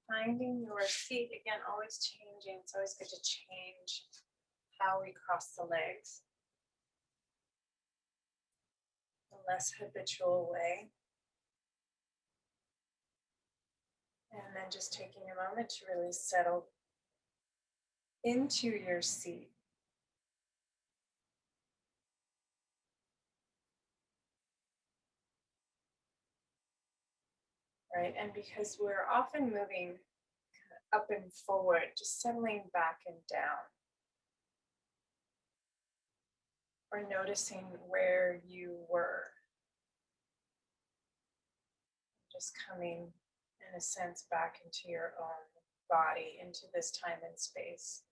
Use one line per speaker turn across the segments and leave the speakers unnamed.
Finding your seat, again, always changing. It's always good to change how we cross the legs. A less habitual way. And then just taking a moment to really settle into your seat. Right, and because we're often moving up and forward, just settling back and down. Or noticing where you were. Just coming, in a sense, back into your own body, into this time and space.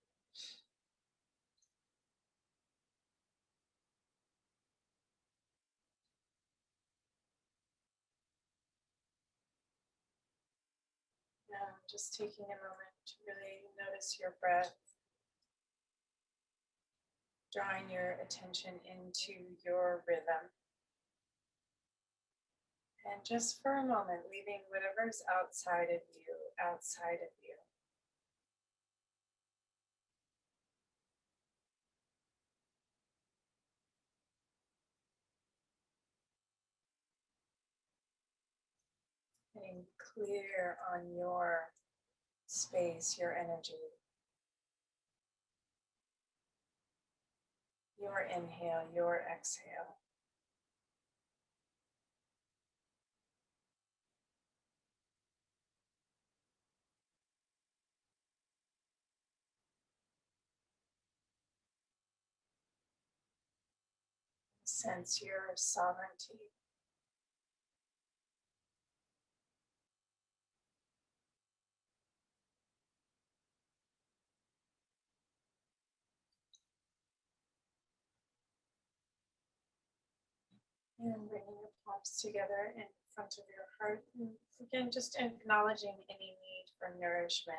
Now, just taking a moment to really notice your breath. Drawing your attention into your rhythm. And just for a moment, leaving whatever's outside of you, outside of you. Getting clear on your space, your energy. Your inhale, your exhale. Sense your sovereignty. And bringing your palms together in front of your heart. And again, just acknowledging any need for nourishment.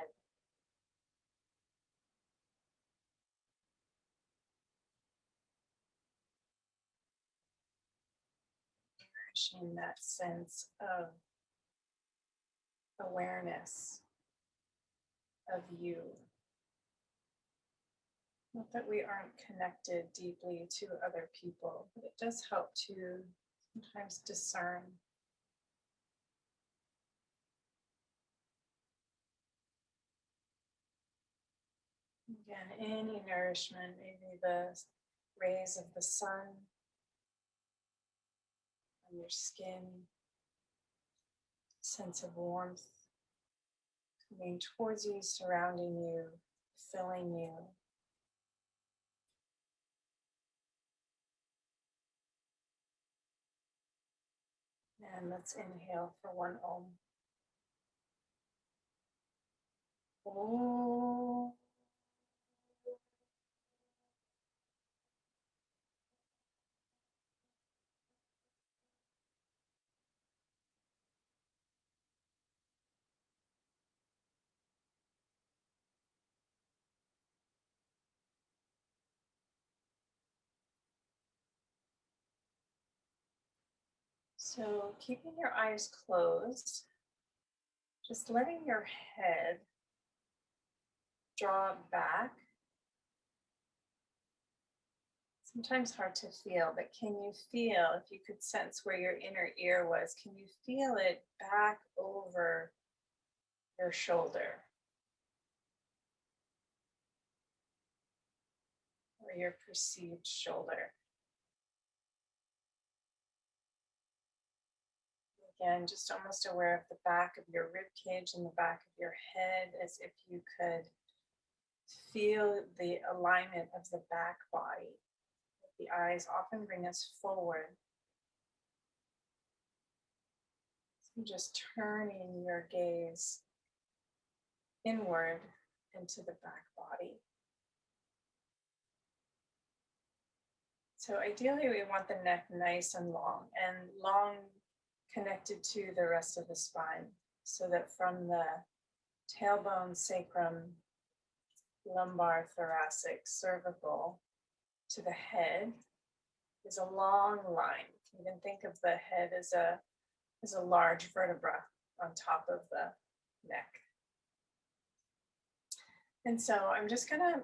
Nourishing that sense of awareness of you. Not that we aren't connected deeply to other people, but it does help to sometimes discern. Again, any nourishment, maybe the rays of the sun on your skin, sense of warmth coming towards you, surrounding you, filling you. And let's inhale for one Om. Om. So keeping your eyes closed, just letting your head draw back. Sometimes hard to feel, but can you feel, if you could sense where your inner ear was, can you feel it back over your shoulder or your perceived shoulder? Again, just almost aware of the back of your rib cage and the back of your head, as if you could feel the alignment of the back body. The eyes often bring us forward. So just turning your gaze inward into the back body. So ideally we want the neck nice and long connected to the rest of the spine, so that from the tailbone, sacrum, lumbar, thoracic, cervical to the head is a long line. You can think of the head as a large vertebra on top of the neck. And so I'm just going to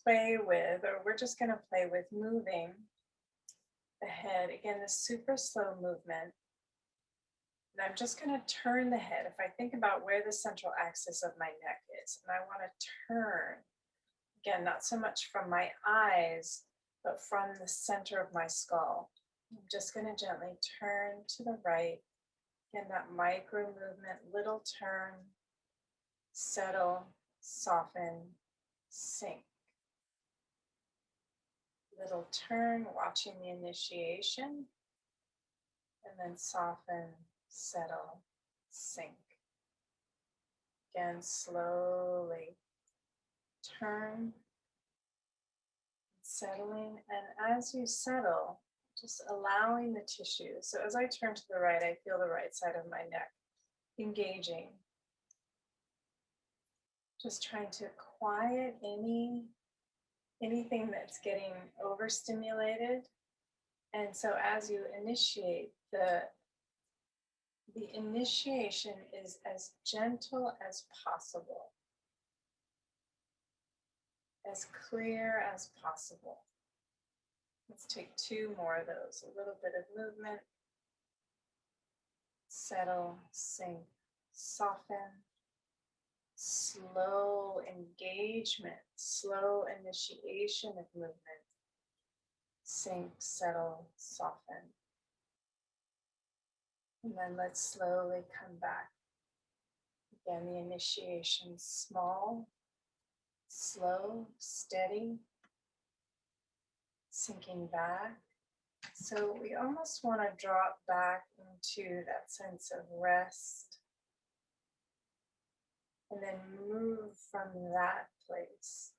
play with, or we're just going to play with moving the head. Again, the super slow movement. And I'm just going to turn the head. If I think about where the central axis of my neck is, and I want to turn, again, not so much from my eyes, but from the center of my skull. I'm just going to gently turn to the right. Again, that micro movement, little turn, settle, soften, sink. Little turn, watching the initiation, and then soften, settle, sink. Again, slowly turn, settling, and as you settle, just allowing the tissue. So as I turn to the right, I feel the right side of my neck engaging. Just trying to quiet anything that's getting overstimulated. And so as you initiate, the initiation is as gentle as possible, as clear as possible. Let's take 2 more of those. A little bit of movement. Settle, sink, soften. Slow engagement, slow initiation of movement. Sink, settle, soften. And then let's slowly come back. Again, the initiation small, slow, steady, sinking back. So we almost want to drop back into that sense of rest and then move from that place.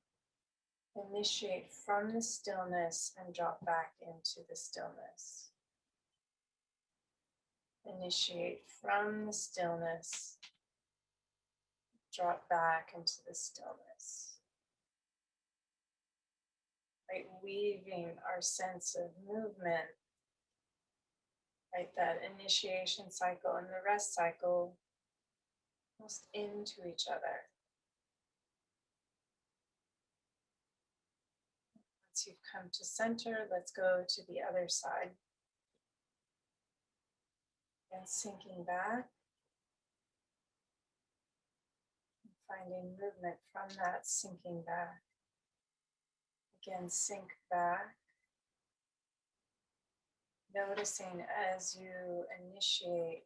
Initiate from the stillness and drop back into the stillness. Initiate from the stillness, drop back into the stillness. Right, weaving our sense of movement, right, that initiation cycle and the rest cycle almost into each other. Once you've come to center, let's go to the other side. And sinking back, finding movement from that sinking back. Again, sink back. Noticing as you initiate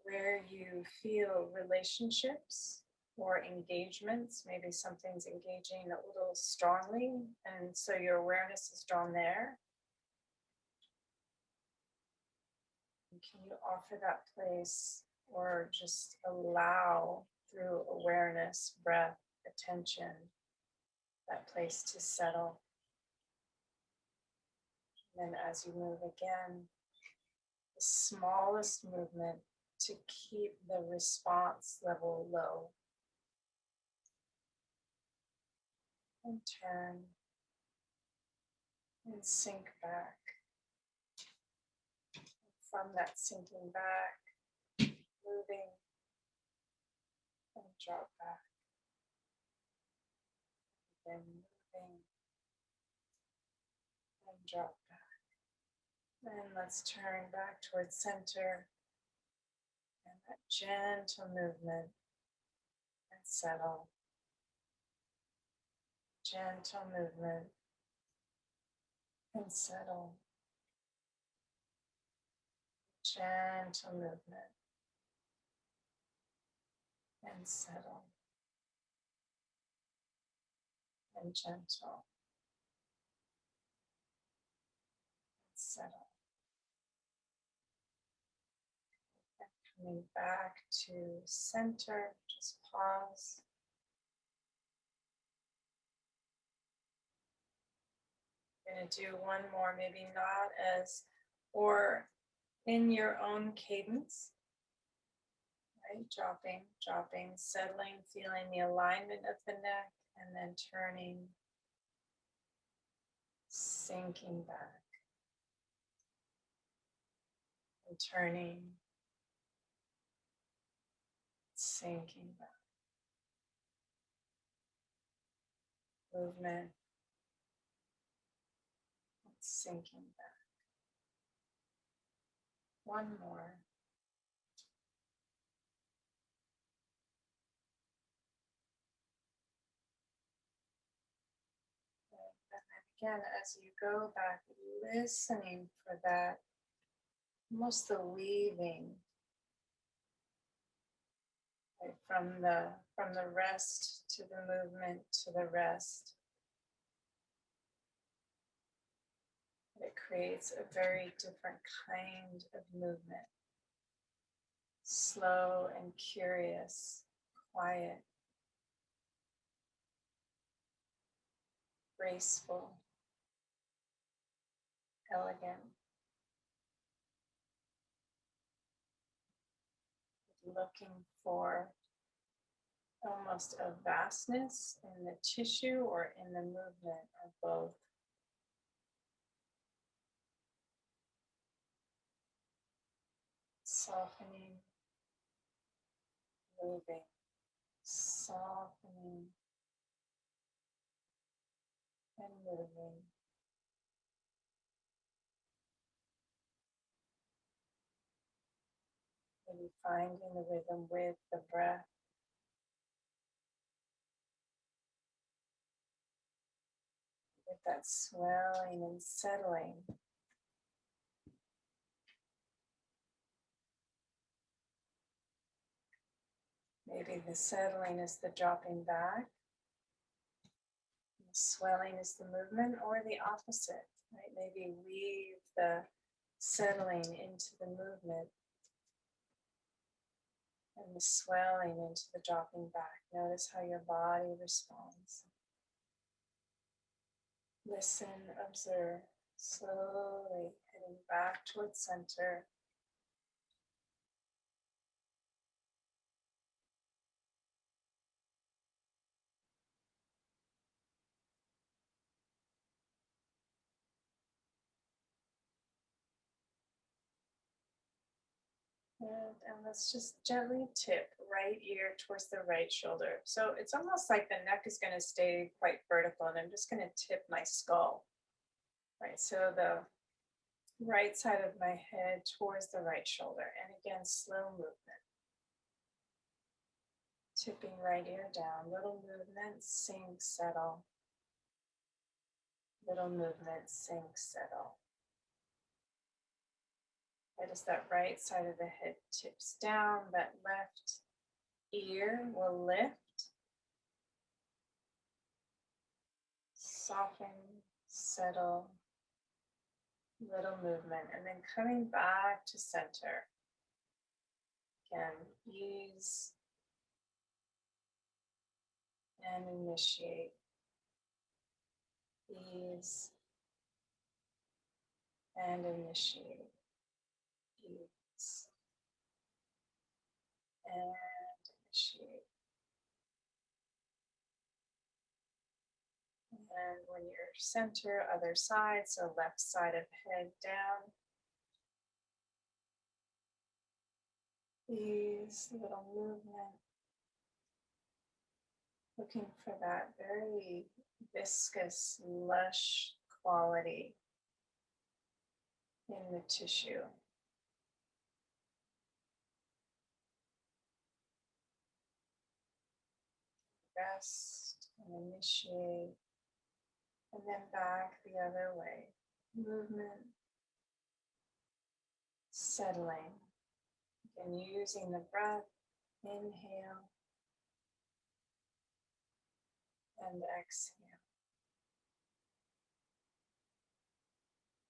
where you feel relationships or engagements. Maybe something's engaging a little strongly, and so your awareness is drawn there. And can you offer that place or just allow through awareness, breath, attention, that place to settle? And then as you move again, the smallest movement to keep the response level low. And turn and sink back. From that sinking back, moving and drop back. Then moving and drop back. And let's turn back towards center. And that gentle movement and settle. Gentle movement and settle. Gentle movement and settle. And gentle and settle. And coming back to center, just pause. Going to do one more, maybe not as, or in your own cadence, right? Dropping, dropping, settling, feeling the alignment of the neck, and then turning, sinking back, and turning, sinking back. movement, sinking back. One more. And then again, as you go back, listening for that, almost the weaving, right, from the rest to the movement to the rest. It creates a very different kind of movement. Slow and curious, quiet, graceful, elegant, looking for almost a vastness in the tissue or in the movement, or both. Softening, moving, softening, and moving. Maybe finding the rhythm with the breath. With that swelling and settling. Maybe the settling is the dropping back. The swelling is the movement, or the opposite, right? Maybe weave the settling into the movement and the swelling into the dropping back. Notice how your body responds. Listen, observe, slowly heading back towards center. And let's just gently tip right ear towards the right shoulder. So it's almost like the neck is going to stay quite vertical, and I'm just going to tip my skull. Right, so the right side of my head towards the right shoulder. And again, slow movement. Tipping right ear down. Little movement, sink, settle. Little movement, sink, settle. Right, as that right side of the head tips down, that left ear will lift. Soften, settle, little movement, and then coming back to center. Again, ease and initiate. Ease and initiate. Ease and initiate. And when you're center, other side, so left side of head down. Ease, little movement. Looking for that very viscous, lush quality in the tissue. Rest and initiate, and then back the other way. Movement, settling, and using the breath. Inhale and exhale.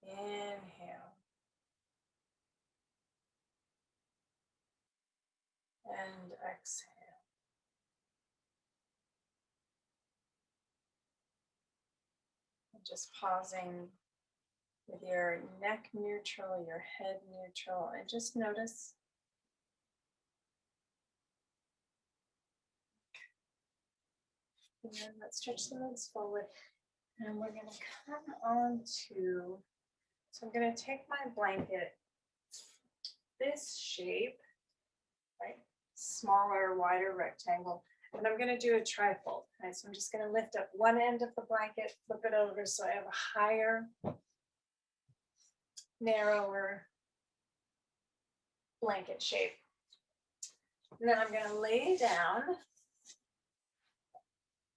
Inhale and exhale. And just pausing with your neck neutral, your head neutral, and just notice. And then let's stretch the legs forward. And we're going to come on to, so I'm going to take my blanket, this shape, right? Smaller, wider rectangle. And I'm going to do a trifold. Right, so I'm just going to lift up one end of the blanket, flip it over so I have a higher, narrower blanket shape. And then I'm going to lay down.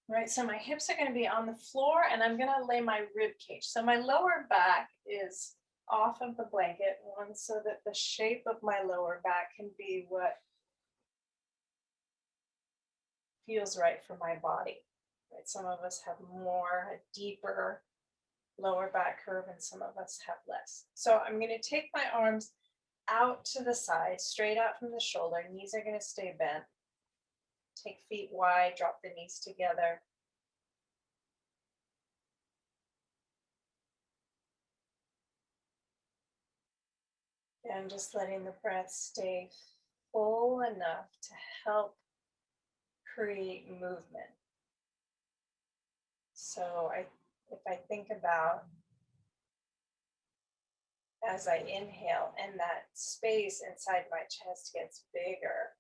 Right, so my hips are going to be on the floor and I'm going to lay my rib cage. So my lower back is off of the blanket, one, so that the shape of my lower back can be what feels right for my body. Right, some of us have more, a deeper lower back curve, and some of us have less. So I'm going to take my arms out to the side, straight out from the shoulder. Knees are going to stay bent. Take feet wide, drop the knees together. And just letting the breath stay full enough to help create movement. So if I think about as I inhale and that space inside my chest gets bigger,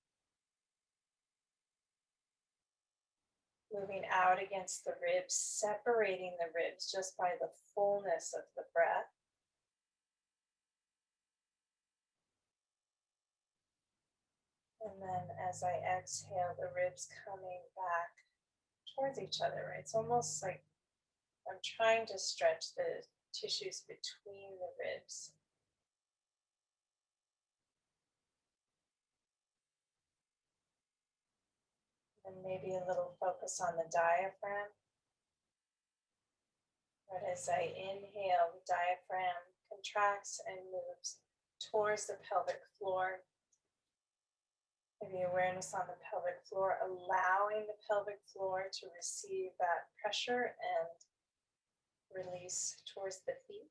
moving out against the ribs, separating the ribs just by the fullness of the breath. And then as I exhale, the ribs coming back towards each other, right? It's almost like I'm trying to stretch the tissues between the ribs. And maybe a little focus on the diaphragm. But as I inhale, the diaphragm contracts and moves towards the pelvic floor. Maybe awareness on the pelvic floor, allowing the pelvic floor to receive that pressure and release towards the feet.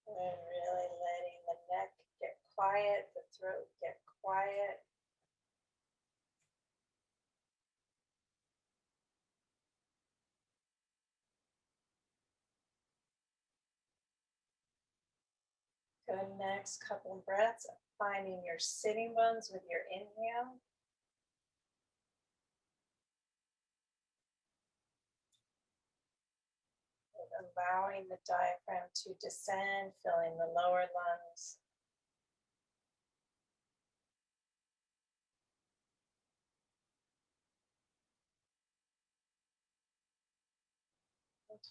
And really letting the neck get quiet, the throat get quiet. Good, next couple of breaths, finding your sitting bones with your inhale. And allowing the diaphragm to descend, filling the lower lungs.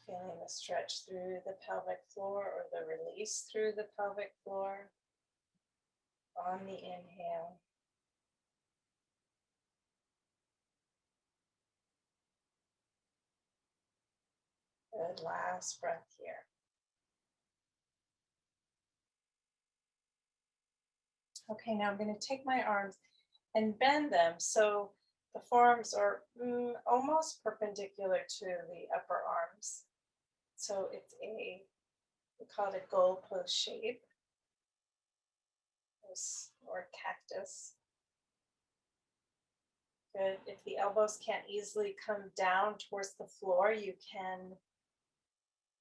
Feeling the stretch through the pelvic floor or the release through the pelvic floor on the inhale. Good, last breath here. Okay, now I'm going to take my arms and bend them so the forearms are almost perpendicular to the upper arms. So it's we call it a goalpost shape or cactus. Good. If the elbows can't easily come down towards the floor, you can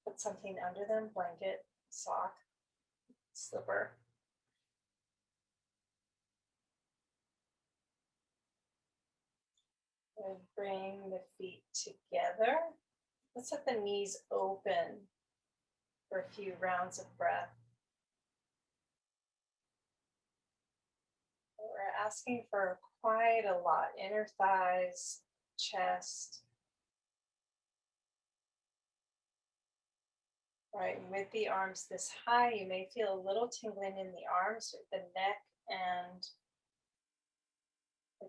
put something under them, blanket, sock, slipper. And bring the feet together. Let's let the knees open for a few rounds of breath. We're asking for quite a lot, inner thighs, chest. Right, and with the arms this high, you may feel a little tingling in the arms, with the neck, and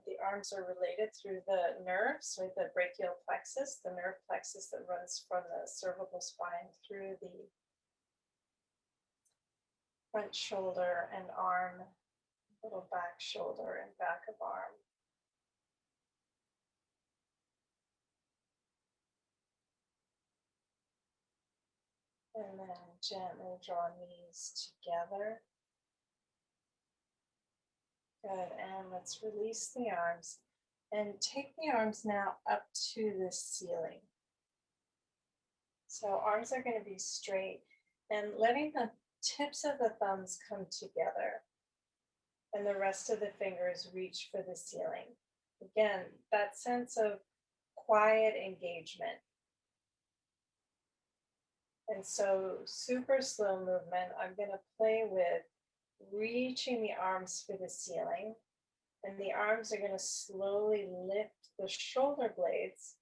the arms are related through the nerves, with the brachial plexus, the nerve plexus that runs from the cervical spine through the front shoulder and arm, little back shoulder and back of arm. And then gently draw knees together. Good, and let's release the arms and take the arms now up to the ceiling. So arms are going to be straight. And letting the tips of the thumbs come together and the rest of the fingers reach for the ceiling. Again, that sense of quiet engagement. And so, super slow movement, I'm going to play with reaching the arms for the ceiling. And the arms are going to slowly lift the shoulder blades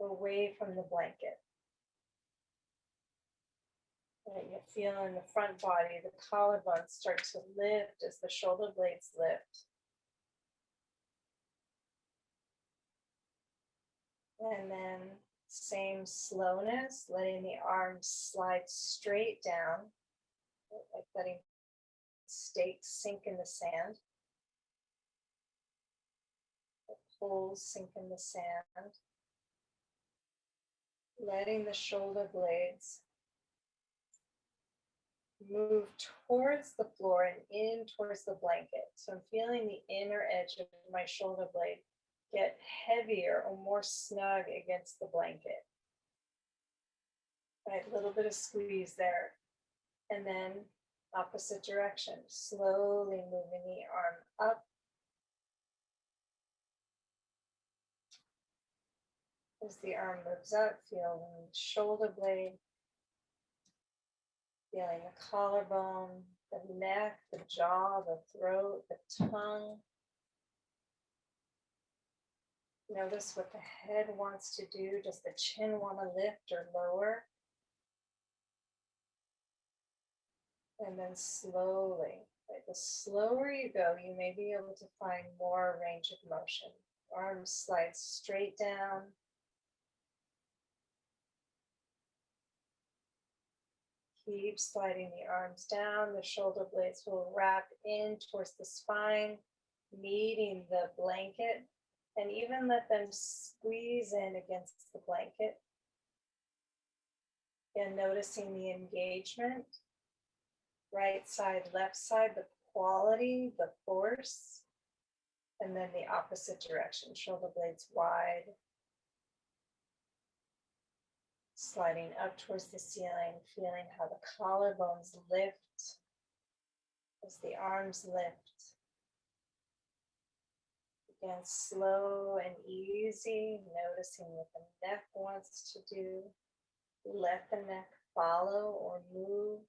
away from the blanket. And you feel in the front body, the collarbones start to lift as the shoulder blades lift. And then same slowness, letting the arms slide straight down, like letting stakes sink in the sand. The poles sink in the sand. Letting the shoulder blades move towards the floor and in towards the blanket. So I'm feeling the inner edge of my shoulder blade get heavier or more snug against the blanket. Right, a little bit of squeeze there. And then opposite direction, slowly moving the arm up. As the arm moves up, feel the shoulder blade, feeling the collarbone, the neck, the jaw, the throat, the tongue. Notice what the head wants to do. Does the chin want to lift or lower? And then slowly, right, the slower you go, you may be able to find more range of motion. Arms slide straight down. Keep sliding the arms down. The shoulder blades will wrap in towards the spine, meeting the blanket, and even let them squeeze in against the blanket. And noticing the engagement, right side, left side, the quality, the force, and then the opposite direction, shoulder blades wide, sliding up towards the ceiling, feeling how the collarbones lift as the arms lift. Again, slow and easy, noticing what the neck wants to do. Let the neck follow or move.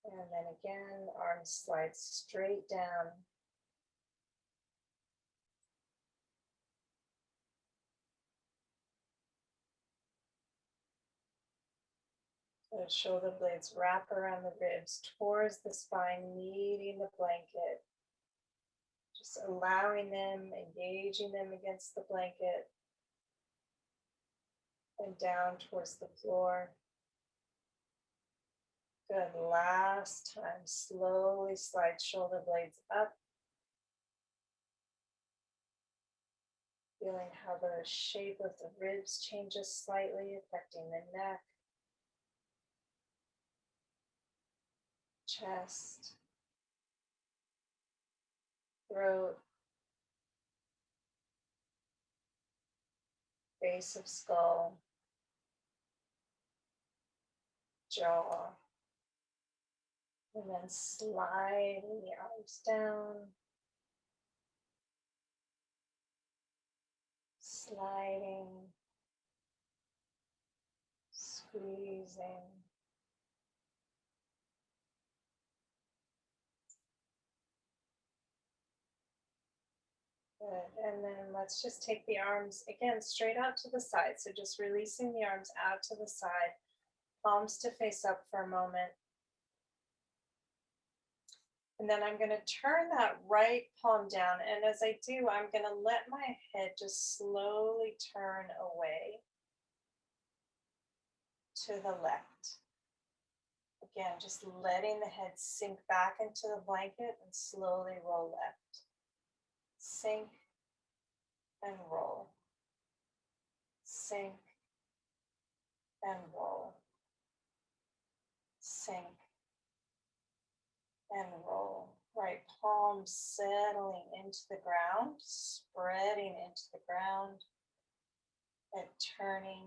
And then again, arms slide straight down. The shoulder blades wrap around the ribs towards the spine, meeting the blanket. Just allowing them, engaging them against the blanket. And down towards the floor. Good. Last time, slowly slide shoulder blades up. Feeling how the shape of the ribs changes slightly, affecting the neck, chest, throat, base of skull, jaw, and then sliding the arms down, sliding, squeezing. Good. And then let's just take the arms again straight out to the side. So just releasing the arms out to the side, palms to face up for a moment. And then I'm going to turn that right palm down. And as I do, I'm going to let my head just slowly turn away to the left. Again, just letting the head sink back into the blanket and slowly roll left. Sink and roll. Sink and roll. Sink and roll. Right palm settling into the ground, spreading into the ground, and turning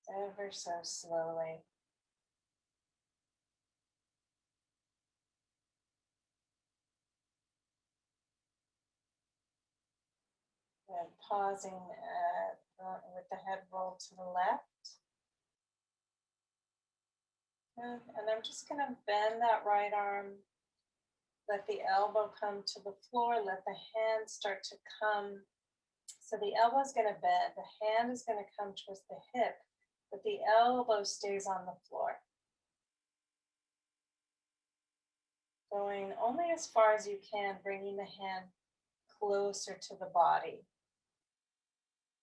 ever so slowly. And pausing with the head rolled to the left. And I'm just going to bend that right arm. Let the elbow come to the floor. Let the hand start to come. So the elbow is going to bend. The hand is going to come towards the hip, but the elbow stays on the floor. Going only as far as you can, bringing the hand closer to the body.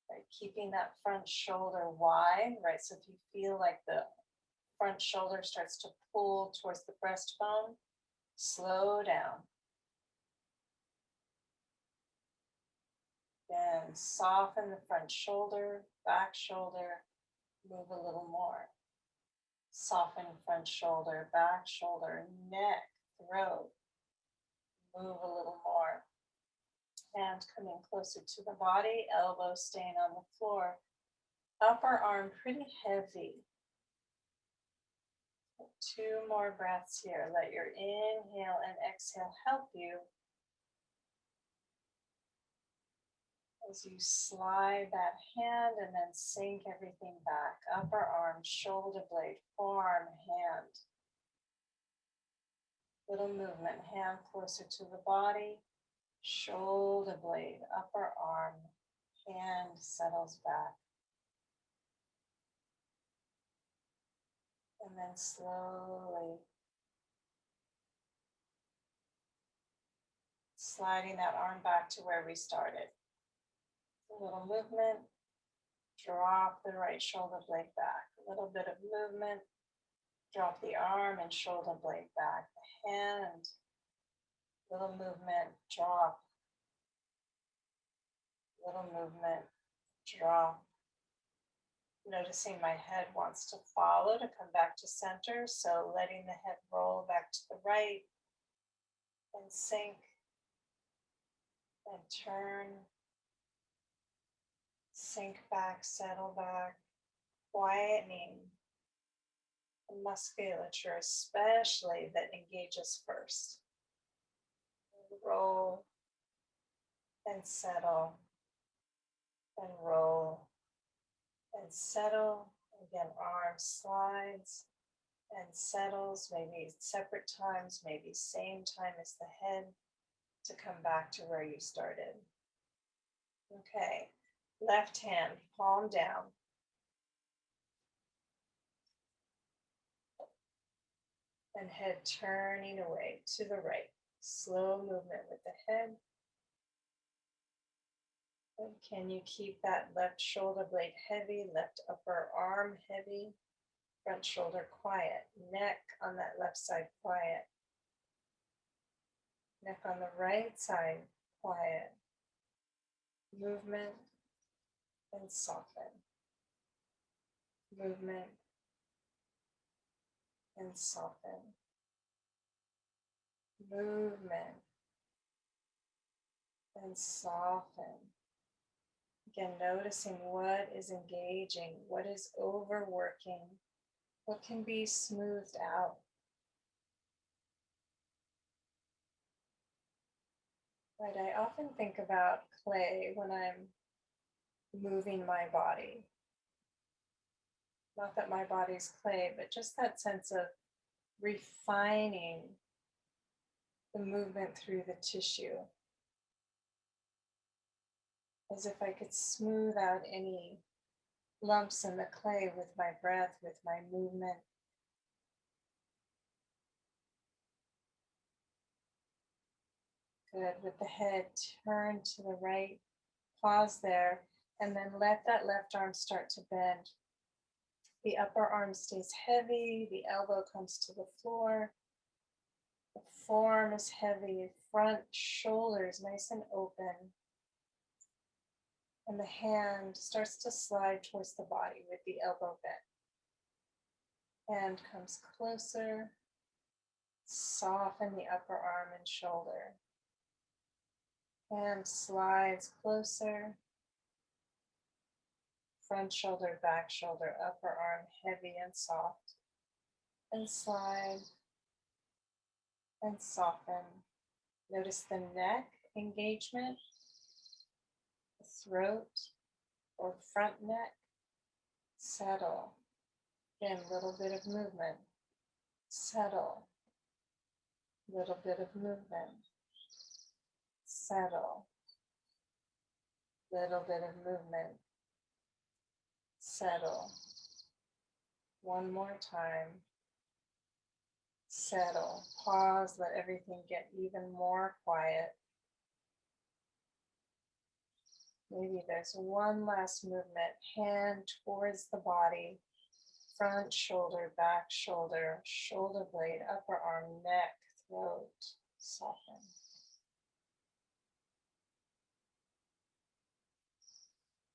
Right, keeping that front shoulder wide, right? So if you feel like the front shoulder starts to pull towards the breastbone, slow down. Then soften the front shoulder, back shoulder, move a little more. Soften front shoulder, back shoulder, neck, throat, move a little more. Hand coming closer to the body, elbow staying on the floor. Upper arm pretty heavy. 2 more breaths here. Let your inhale and exhale help you as you slide that hand and then sink everything back. Upper arm, shoulder blade, forearm, hand. Little movement, hand closer to the body, shoulder blade, upper arm, hand settles back. And then slowly sliding that arm back to where we started. A little movement, drop the right shoulder blade back. A little bit of movement, drop the arm and shoulder blade back. The hand, little movement, drop. Little movement, drop. Noticing my head wants to follow to come back to center. So letting the head roll back to the right and sink and turn. Sink back, settle back, quietening the musculature, especially that engages first. Roll and settle and roll and settle. Again, arm slides and settles, maybe separate times, maybe same time as the head to come back to where you started. Okay, left hand, palm down. And head turning away to the right. Slow movement with the head. And can you keep that left shoulder blade heavy, left upper arm heavy, front shoulder quiet, neck on that left side quiet, neck on the right side quiet, movement and soften, movement and soften, movement and soften. Again, noticing what is engaging, what is overworking, what can be smoothed out. Right, I often think about clay when I'm moving my body. Not that my body's clay, but just that sense of refining the movement through the tissue. As if I could smooth out any lumps in the clay with my breath, with my movement. Good. With the head turned to the right, pause there, and then let that left arm start to bend. The upper arm stays heavy, the elbow comes to the floor. The forearm is heavy, front shoulder is nice and open. And the hand starts to slide towards the body with the elbow bent. Hand comes closer, Soften the upper arm and shoulder. Hand slides closer. Front shoulder, back shoulder, upper arm heavy and soft. And slide and soften. Notice the neck engagement, the throat or front neck. Settle. Again, little bit of movement. Settle. Little bit of movement. Settle. Little bit of movement. Settle. One more time. Settle. Pause. Let everything get even more quiet. Maybe there's one last movement. Hand towards the body. Front shoulder, back shoulder, shoulder blade, upper arm, neck, throat. Soften.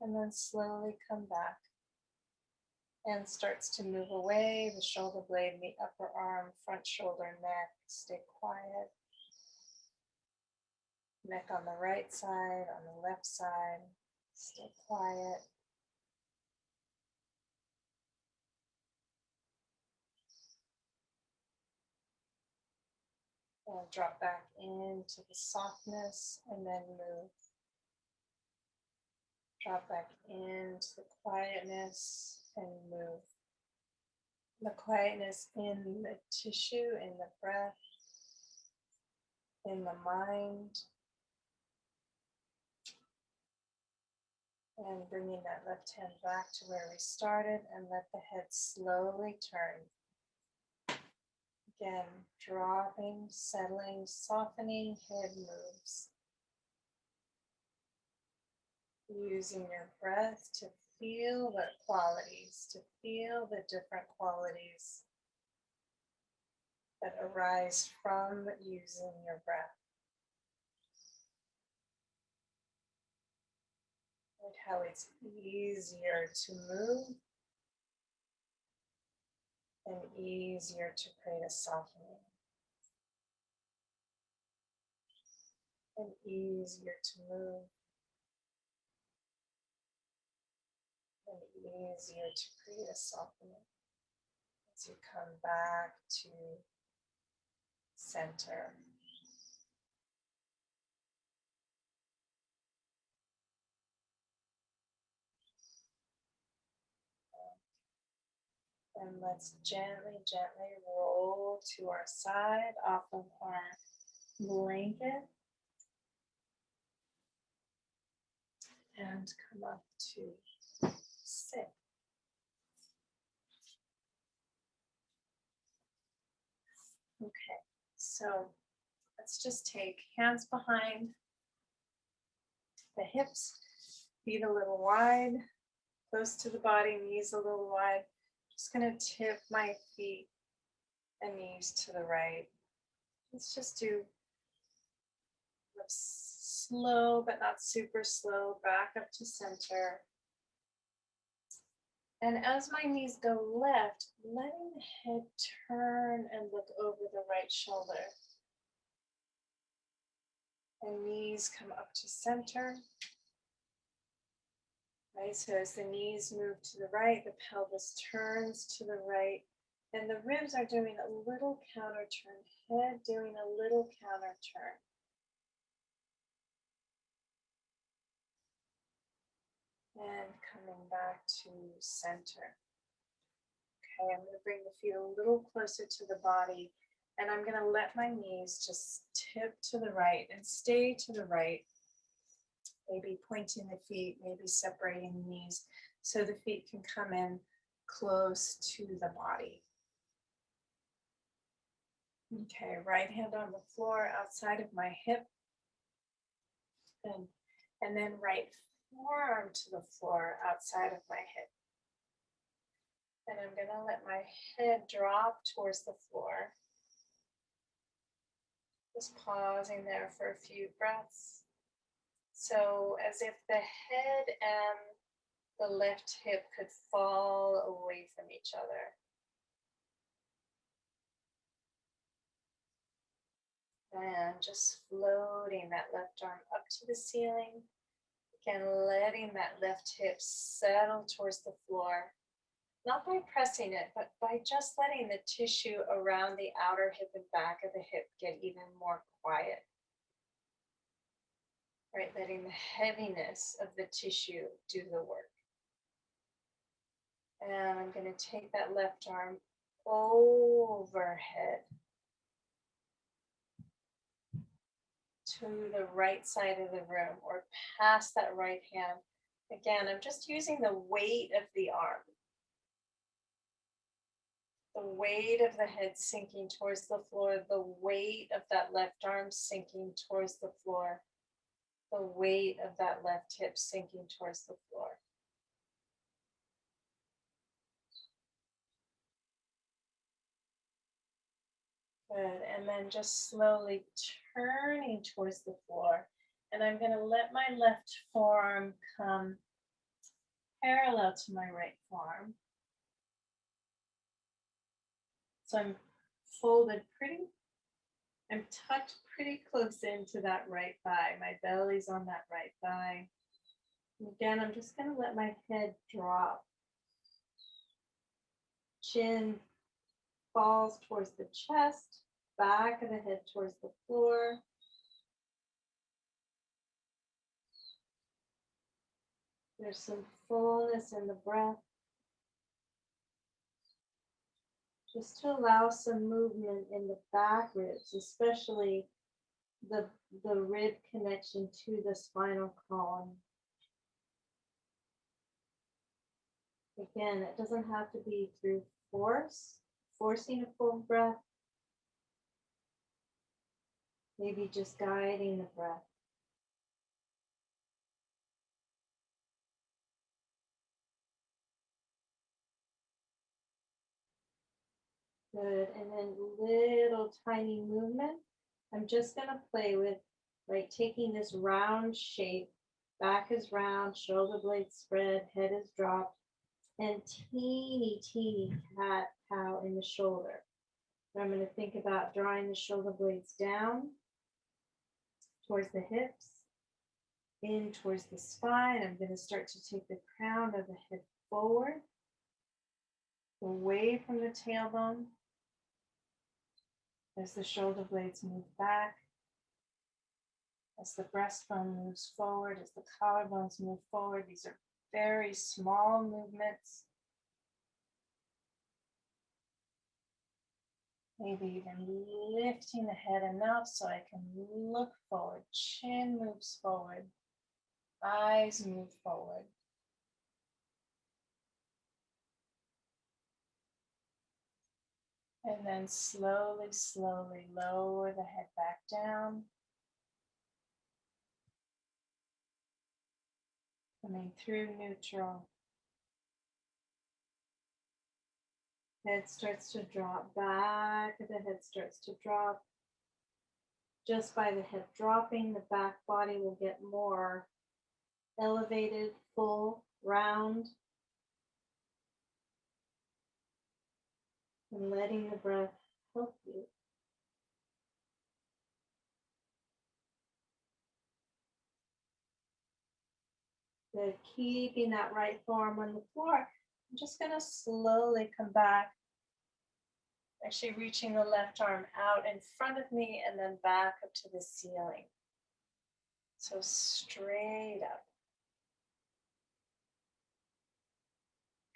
And then slowly come back. And starts to move away, the shoulder blade, the upper arm, front shoulder, neck. Stay quiet. Neck on the right side, on the left side. Stay quiet. And drop back into the softness and then move. Drop back into the quietness and move. The quietness in the tissue, in the breath, in the mind. And bringing that left hand back to where we started and let the head slowly turn. Again, dropping, settling, softening, head moves. Using your breath to feel the qualities, to feel the different qualities that arise from using your breath. And how it's easier to move and easier to create a softening. And easier to move and easier to create a softening as you come back to center. And let's gently, gently roll to our side off of our blanket and come up to sit. Okay, so let's just take hands behind the hips, feet a little wide, close to the body, knees a little wide. Just gonna tip my feet and knees to the right. Let's just do a slow, but not super slow, back up to center. And as my knees go left, letting the head turn and look over the right shoulder. And knees come up to center. Right, so as the knees move to the right, the pelvis turns to the right, and the ribs are doing a little counter turn, head doing a little counter turn. And coming back to center. Okay, I'm going to bring the feet a little closer to the body, and I'm going to let my knees just tip to the right and stay to the right. Maybe pointing the feet, maybe separating the knees so the feet can come in close to the body. Okay, right hand on the floor outside of my hip. And then right forearm to the floor outside of my hip. And I'm going to let my head drop towards the floor. Just pausing there for a few breaths. So as if the head and the left hip could fall away from each other. And just floating that left arm up to the ceiling. Again, letting that left hip settle towards the floor. Not by pressing it, but by just letting the tissue around the outer hip and back of the hip get even more quiet. Right, letting the heaviness of the tissue do the work. And I'm going to take that left arm overhead to the right side of the room or past that right hand. Again, I'm just using the weight of the arm. The weight of the head sinking towards the floor, the weight of that left arm sinking towards the floor, the weight of that left hip sinking towards the floor. Good, and then just slowly turning towards the floor. And I'm going to let my left forearm come parallel to my right forearm. So I'm tucked pretty close into that right thigh. My belly's on that right thigh. And again, I'm just going to let my head drop. Chin falls towards the chest, back of the head towards the floor. There's some fullness in the breath. Just to allow some movement in the back ribs, especially the rib connection to the spinal column. Again, it doesn't have to be through forcing a full breath. Maybe just guiding the breath. Good, and then little tiny movement. I'm just gonna play with, right, taking this round shape, back is round, shoulder blades spread, head is dropped, and teeny cat cow in the shoulder. I'm gonna think about drawing the shoulder blades down towards the hips, in towards the spine. I'm gonna start to take the crown of the head forward, away from the tailbone, as the shoulder blades move back, as the breastbone moves forward, as the collarbones move forward. These are very small movements. Maybe even lifting the head enough so I can look forward. Chin moves forward. Eyes move forward. And then slowly lower the head back down. Coming through neutral. Head starts to drop, back of the head starts to drop. Just by the head dropping, the back body will get more elevated, full, round. And letting the breath help you. Good, keeping that right forearm on the floor. I'm just gonna slowly come back. Actually reaching the left arm out in front of me and then back up to the ceiling. So straight up.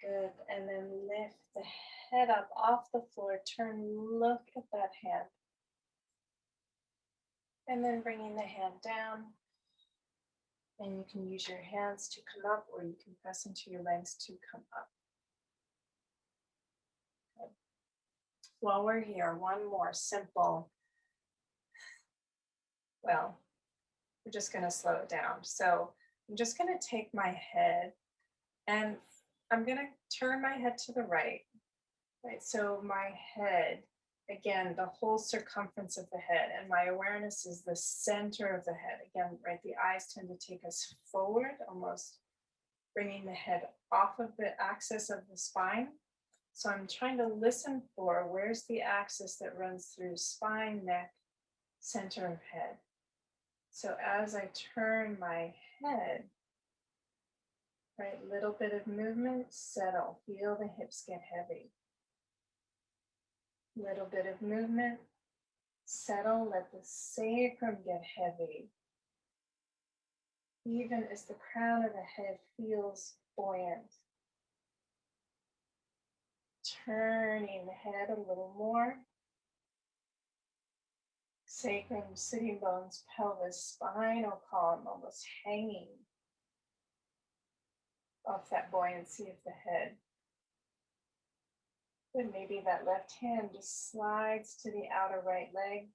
Good, and then lift the head up off the floor, turn, look at that hand. And then bringing the hand down. And you can use your hands to come up or you can press into your legs to come up. Good. While we're here, one more simple, well, we're just going to slow it down. So I'm just going to take my head and I'm going to turn my head to the right. Right, so my head, again, the whole circumference of the head, and my awareness is the center of the head. Again, right, the eyes tend to take us forward, almost bringing the head off of the axis of the spine. So I'm trying to listen for where's the axis that runs through spine, neck, center of head. So as I turn my head, right, little bit of movement, settle, feel the hips get heavy. Little bit of movement, settle, let the sacrum get heavy. Even as the crown of the head feels buoyant. Turning the head a little more. Sacrum, sitting bones, pelvis, spinal column almost hanging off that buoyancy of the head. Then maybe that left hand just slides to the outer right leg.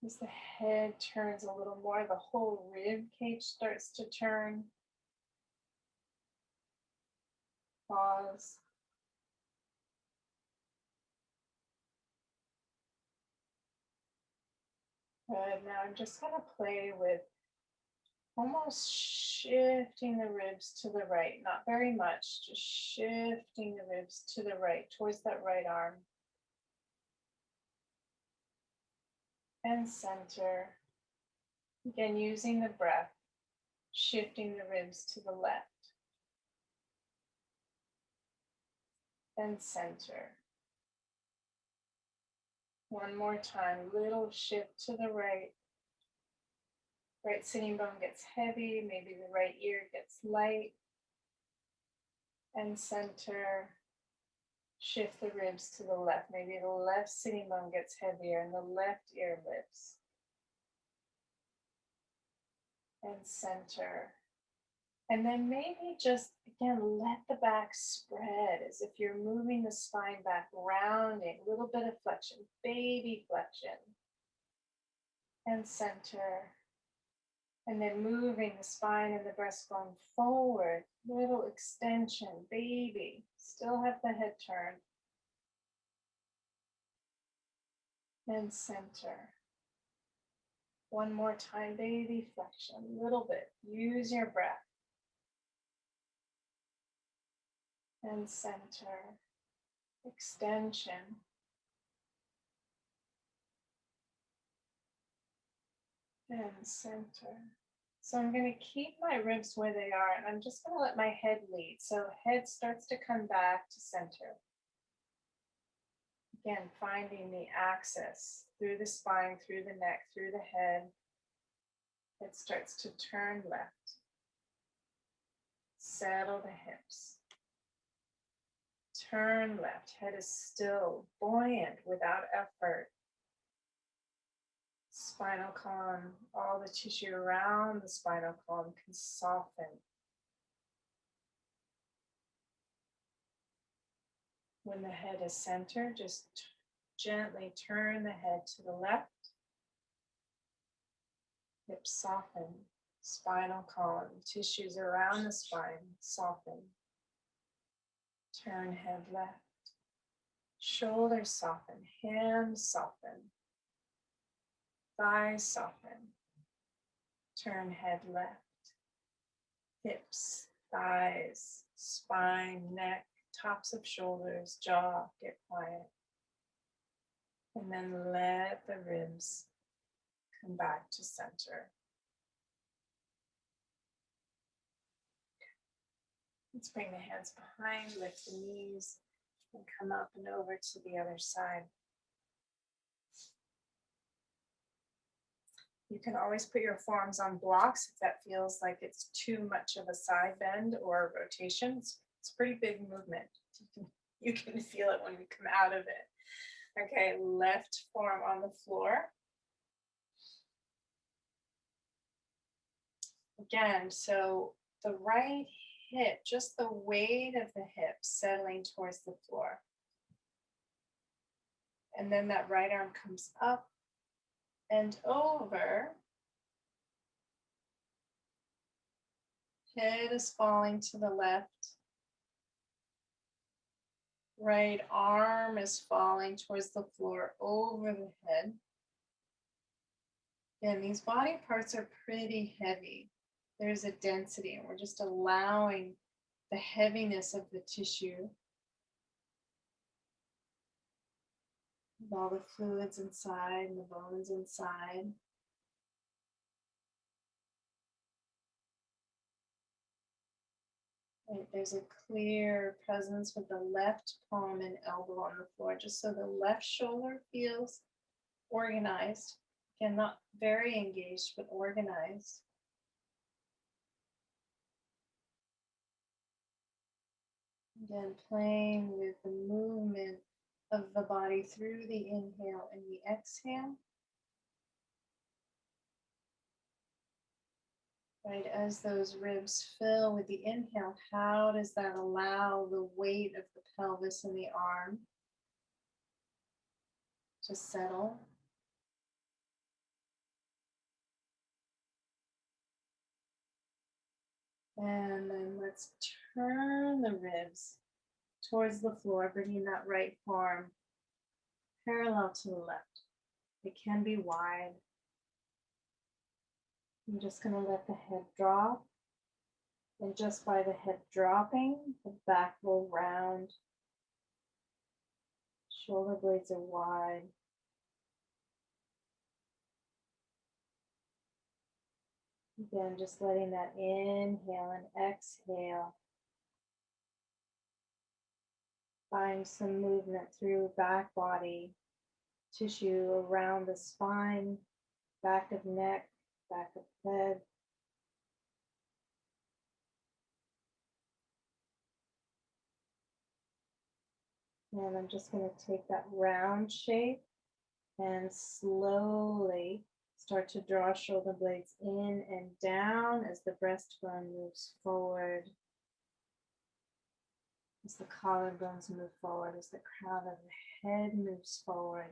As the head turns a little more, the whole rib cage starts to turn. Pause. Good. Now I'm just going to play with almost shifting the ribs to the right. Not very much, just shifting the ribs to the right, towards that right arm. And center. Again, using the breath, shifting the ribs to the left. And center. One more time, little shift to the right. Right sitting bone gets heavy, maybe the right ear gets light. And center. Shift the ribs to the left. Maybe the left sitting bone gets heavier and the left ear lifts. And center. And then maybe just, again, let the back spread as if you're moving the spine back, rounding, a little bit of flexion, baby flexion. And center. And then moving the spine and the breastbone forward, little extension, baby. Still have the head turned. And center. One more time, baby flexion, a little bit. Use your breath. And center. Extension. And center. So I'm going to keep my ribs where they are, and I'm just going to let my head lead. So head starts to come back to center. Again, finding the axis through the spine, through the neck, through the head. It starts to turn left. Settle the hips. Turn left. Head is still buoyant without effort. Spinal column, all the tissue around the spinal column can soften. When the head is centered, just gently turn the head to the left. Hips soften. Spinal column, tissues around the spine soften. Turn head left. Shoulders soften. Hands soften. Thighs soften. Turn head left. Hips, thighs, spine, neck, tops of shoulders, jaw, get quiet. And then let the ribs come back to center. Let's bring the hands behind, lift the knees, and come up and over to the other side. You can always put your forearms on blocks if that feels like it's too much of a side bend or rotation. It's a pretty big movement. You can feel it when we come out of it. Okay, left forearm on the floor. Again, so the right hip, just the weight of the hip settling towards the floor. And then that right arm comes up and over. Head is falling to the left. Right arm is falling towards the floor over the head. And these body parts are pretty heavy. There's a density, and we're just allowing the heaviness of the tissue with all the fluids inside and the bones inside. Right, there's a clear presence with the left palm and elbow on the floor, just so the left shoulder feels organized. Again, not very engaged, but organized. Again, playing with the movement of the body through the inhale and the exhale. Right, as those ribs fill with the inhale, how does that allow the weight of the pelvis and the arm to settle? And then let's turn the ribs towards the floor, bringing that right palm parallel to the left. It can be wide. I'm just going to let the head drop. And just by the head dropping, the back will round. Shoulder blades are wide. Again, just letting that inhale and exhale find some movement through back body, tissue around the spine, back of neck, back of head. And I'm just going to take that round shape and slowly start to draw shoulder blades in and down as the breastbone moves forward, as the collarbones move forward, as the crown of the head moves forward.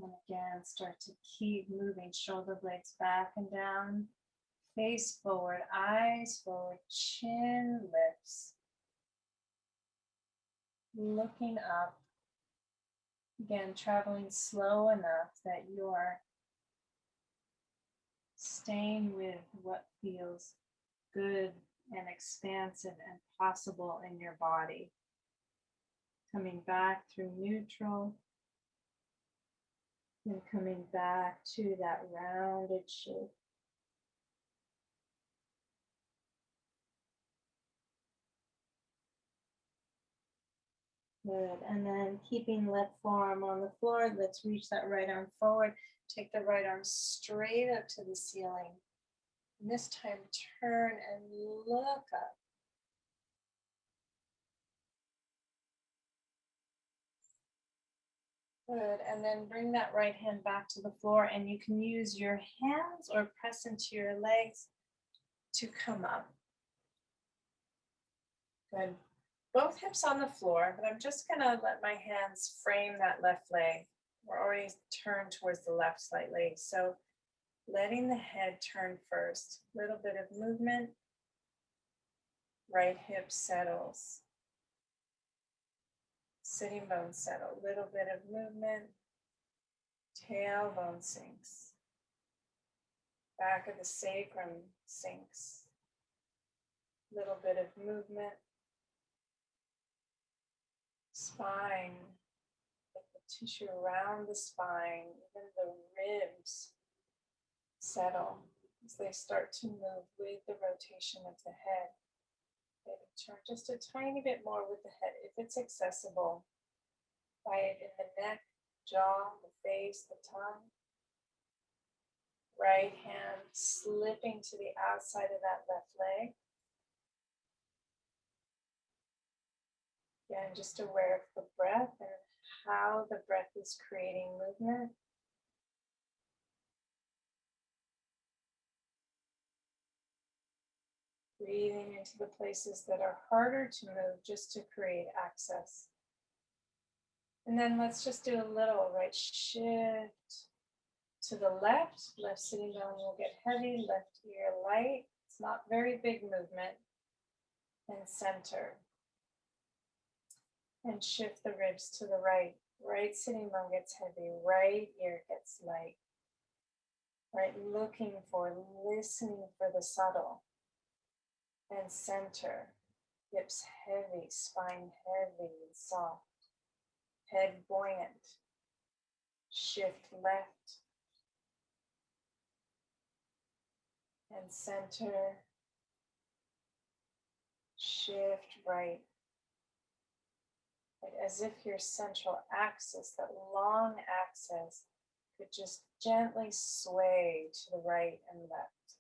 And again, start to keep moving shoulder blades back and down, face forward, eyes forward, chin lifts, looking up. Again, traveling slow enough that you're staying with what feels good and expansive and possible in your body. Coming back through neutral and coming back to that rounded shape. Good, and then keeping left forearm on the floor, let's reach that right arm forward. Take the right arm straight up to the ceiling. And this time turn and look up. Good, and then bring that right hand back to the floor, and you can use your hands or press into your legs to come up. Good. Both hips on the floor, but I'm just gonna let my hands frame that left leg. We're already turned towards the left slightly, so letting the head turn first. Little bit of movement. Right hip settles. Sitting bones settle. Little bit of movement. Tailbone sinks. Back of the sacrum sinks. Little bit of movement. Spine, like the tissue around the spine, even the ribs settle as they start to move with the rotation of the head. Maybe turn just a tiny bit more with the head if it's accessible. By it in the neck, jaw, the face, the tongue. Right hand slipping to the outside of that left leg. Again, just aware of the breath and how the breath is creating movement. Breathing into the places that are harder to move just to create access. And then let's just do a little right shift to the left. Left sitting bone will get heavy, left ear light. It's not very big movement. And center. And shift the ribs to the right. Right sitting bone gets heavy, right ear gets light. Right, looking for, listening for the subtle. And center. Hips heavy, spine heavy and soft. Head buoyant. Shift left and center. Shift right. Like as if your central axis, that long axis, could just gently sway to the right and left.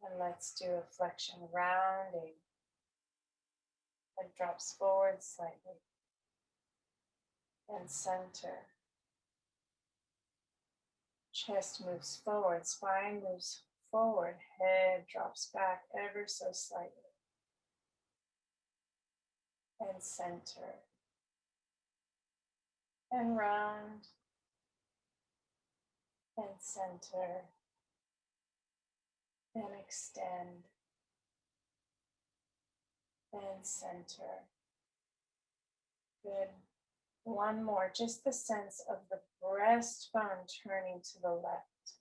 And let's do a flexion rounding. Head drops forward slightly. And center. Chest moves forward, spine moves forward, head drops back ever so slightly. And center. And round. And center. And extend. And center. Good. One more, just the sense of the breastbone turning to the left.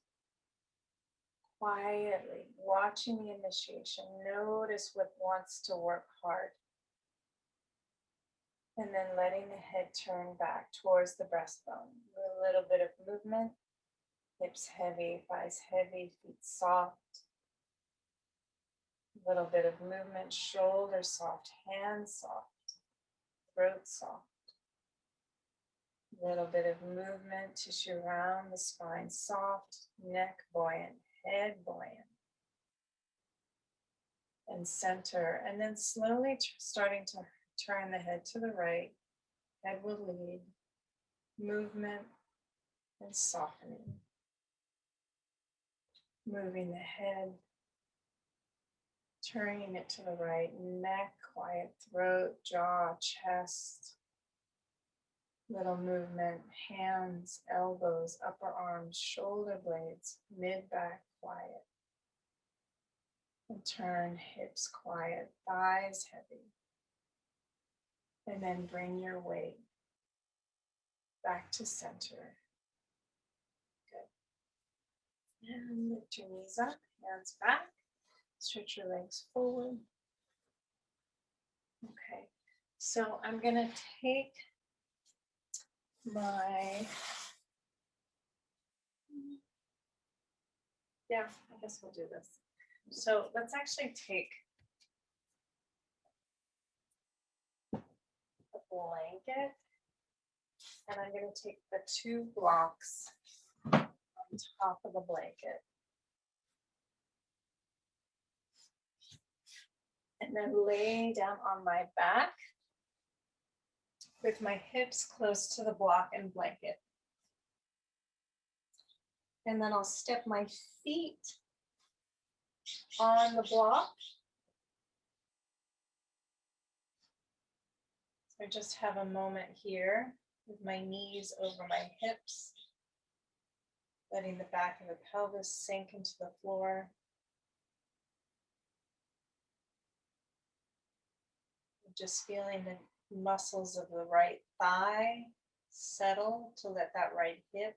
Quietly watching the initiation. Notice what wants to work hard. And then letting the head turn back towards the breastbone. A little bit of movement. Hips heavy, thighs heavy, feet soft. A little bit of movement, shoulders soft, hands soft, throat soft. A little bit of movement, tissue around the spine soft, neck buoyant, head buoyant. And center, and then slowly starting to turn the head to the right. Head will lead, movement and softening. Moving the head, turning it to the right, neck quiet, throat, jaw, chest. Little movement, hands, elbows, upper arms, shoulder blades, mid-back quiet. And turn, hips quiet, thighs heavy. And then bring your weight back to center. Good. And lift your knees up, hands back. Stretch your legs forward. Okay, so I'm gonna take I guess we'll do this. So let's actually take the blanket and I'm going to take the 2 blocks on top of the blanket. And then lay down on my back with my hips close to the block and blanket. And then I'll step my feet on the block. So I just have a moment here with my knees over my hips, letting the back of the pelvis sink into the floor. Just feeling the muscles of the right thigh settle to let that right hip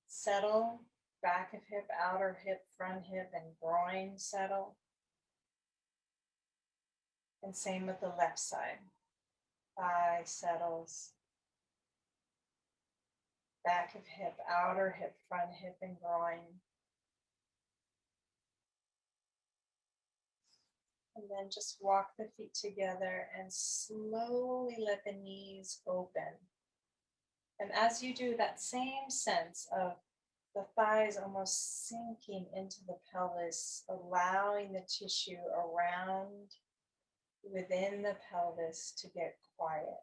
settle, back of hip, outer hip, front hip, and groin settle. And same with the left side. Thigh settles, back of hip, outer hip, front hip, and groin. And then just walk the feet together and slowly let the knees open. And as you do, that same sense of the thighs almost sinking into the pelvis, allowing the tissue around within the pelvis to get quiet.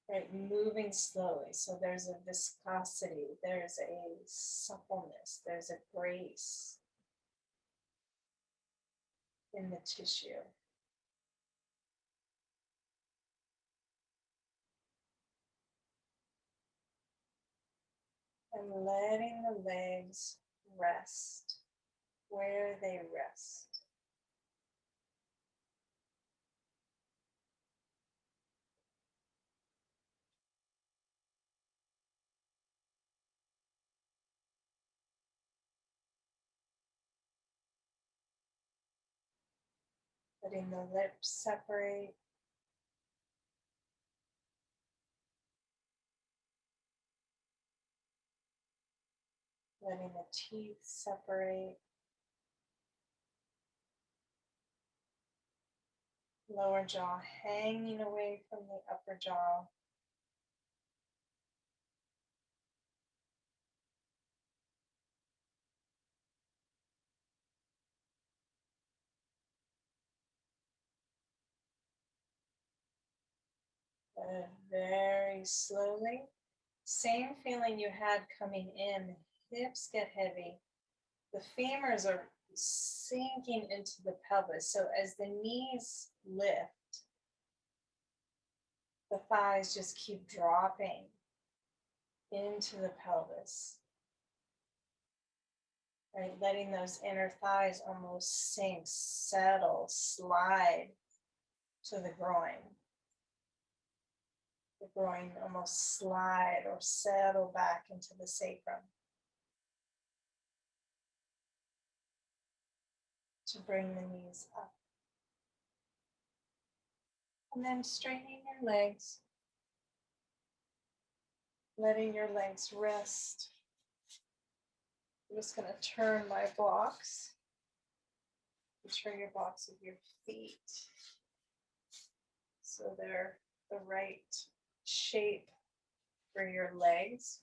Right, moving slowly. So there's a viscosity, there's a suppleness, there's a grace in the tissue. And letting the legs rest where they rest. Letting the lips separate. Letting the teeth separate. Lower jaw hanging away from the upper jaw. And very slowly, same feeling you had coming in, hips get heavy. The femurs are sinking into the pelvis. So as the knees lift, the thighs just keep dropping into the pelvis. Right, letting those inner thighs almost sink, settle, slide to the groin. The groin almost slide or settle back into the sacrum. To bring the knees up. And then straightening your legs. Letting your legs rest. I'm just going to turn my blocks. Turn your blocks of your feet so they're the right shape for your legs.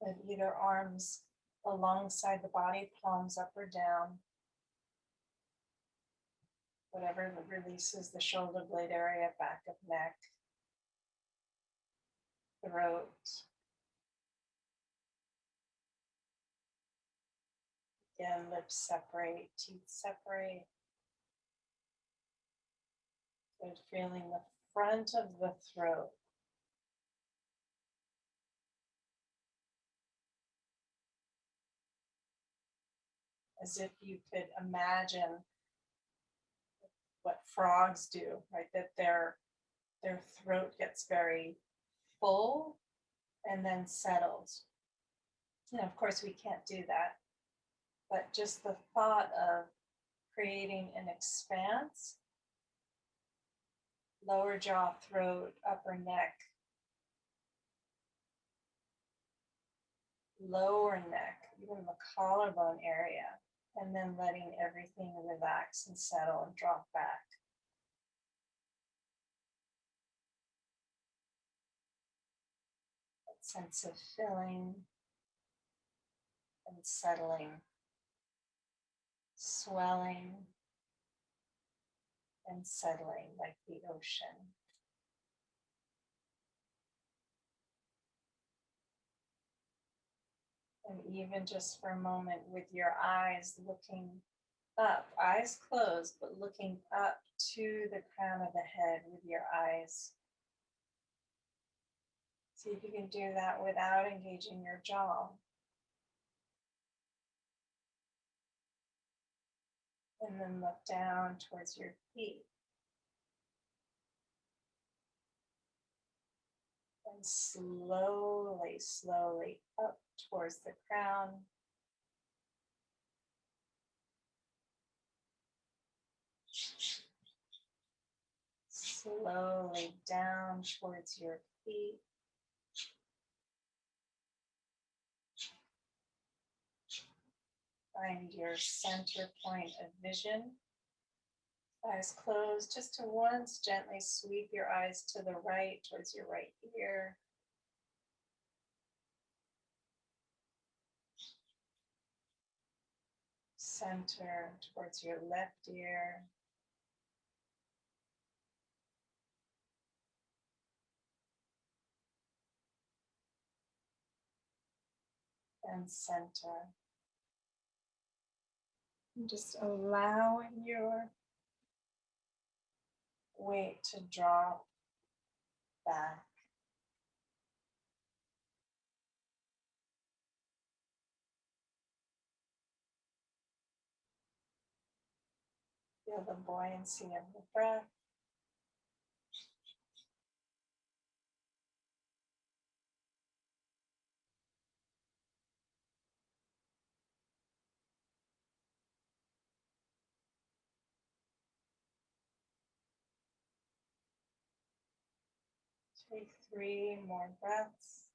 And either arms alongside the body, palms up or down. Whatever releases the shoulder blade area, back of neck, throat. Again, lips separate, teeth separate. Good, feeling the front of the throat. As if you could imagine what frogs do, right? That their throat gets very full and then settles. You know, of course, we can't do that, but just the thought of creating an expanse, lower jaw, throat, upper neck, lower neck, even the collarbone area, and then letting everything relax and settle and drop back. That sense of filling and settling, swelling and settling like the ocean. And even just for a moment with your eyes looking up, eyes closed, but looking up to the crown of the head with your eyes. See if you can do that without engaging your jaw. And then look down towards your feet. And slowly, slowly up towards the crown. Slowly down towards your feet. Find your center point of vision. Eyes closed, just to once gently sweep your eyes to the right, towards your right ear. Center towards your left ear. And center. And just allowing your weight to drop back. Feel the buoyancy of the breath. Take 3 more breaths.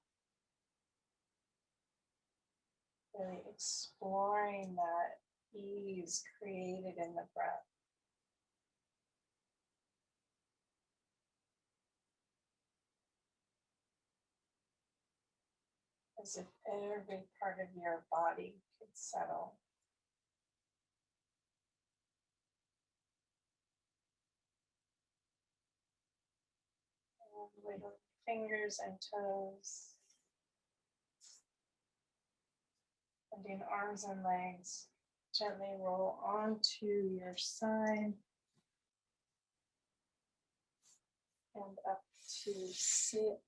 Really exploring that ease created in the breath. As if every part of your body could settle. And wiggle fingers and toes. Bending arms and legs. Gently roll onto your side. And up to sit.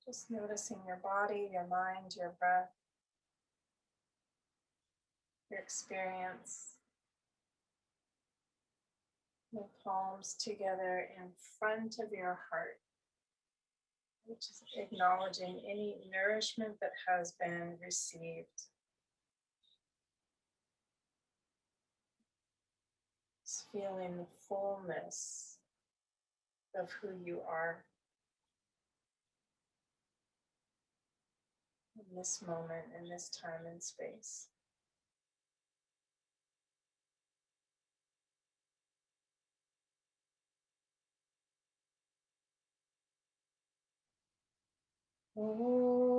Just noticing your body, your mind, your breath, your experience. The palms together in front of your heart, which is acknowledging any nourishment that has been received. Just feeling the fullness of who you are in this moment, in this time and space. Oh.